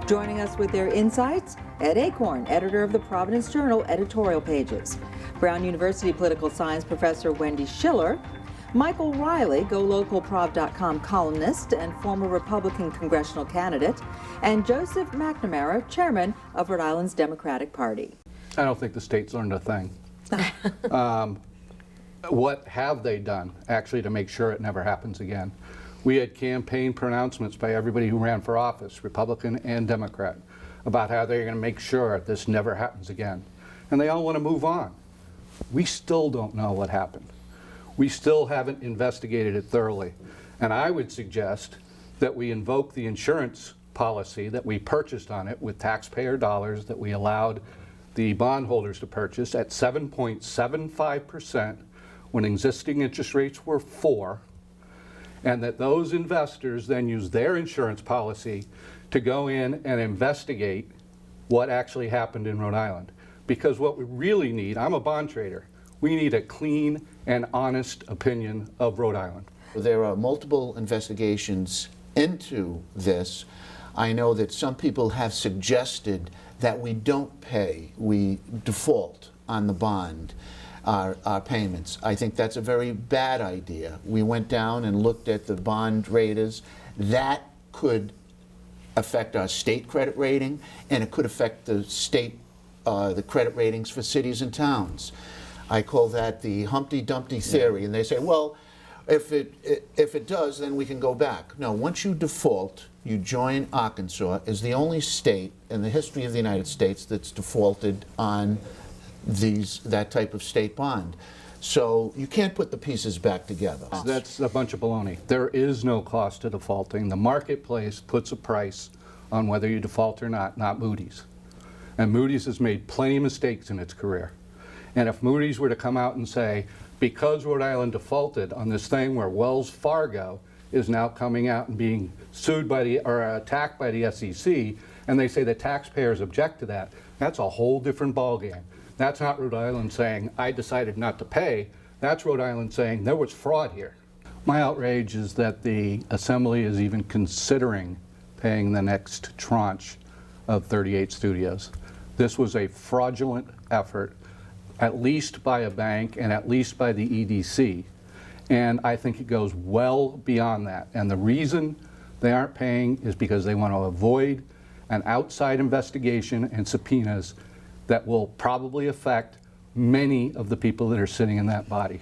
Joining us with their insights, Ed Acorn, editor of the Providence Journal editorial pages, Brown University political science professor Wendy Schiller, Michael Riley, GoLocalProv.com columnist and former Republican congressional candidate, and Joseph McNamara, chairman of Rhode Island's Democratic Party. I don't think the state's learned a thing. What have they done, actually, to make sure it never happens again? We had campaign pronouncements by everybody who ran for office, Republican and Democrat, about how they're going to make sure this never happens again. And they all want to move on. We still don't know what happened. We still haven't investigated it thoroughly. And I would suggest that we invoke the insurance policy that we purchased on it with taxpayer dollars that we allowed the bondholders to purchase at 7.75% when existing interest rates were 4%, and that those investors then use their insurance policy to go in and investigate what actually happened in Rhode Island. Because what we really need, I'm a bond trader, we need a clean and honest opinion of Rhode Island. There are multiple investigations into this. I know that some people have suggested that we don't pay, we default on the bond, our payments. I think that's a very bad idea. We went down and looked at the bond raters. That could affect our state credit rating, and it could affect the state, the credit ratings for cities and towns. I call that the Humpty Dumpty theory, and they say, well, if it does, then we can go back. No, once you default, you join Arkansas as the only state in the history of the United States that's defaulted on that type of state bond. So you can't put the pieces back together. That's a bunch of baloney. There is no cost to defaulting. The marketplace puts a price on whether you default or not Moody's. And Moody's has made plenty of mistakes in its career. And if Moody's were to come out and say, because Rhode Island defaulted on this thing where Wells Fargo is now coming out and being sued by or attacked by the SEC, and they say the taxpayers object to that, that's a whole different ballgame. That's not Rhode Island saying, I decided not to pay. That's Rhode Island saying, there was fraud here. My outrage is that the Assembly is even considering paying the next tranche of 38 studios. This was a fraudulent effort, at least by a bank and at least by the EDC. And I think it goes well beyond that. And the reason they aren't paying is because they want to avoid an outside investigation and subpoenas that will probably affect many of the people that are sitting in that body.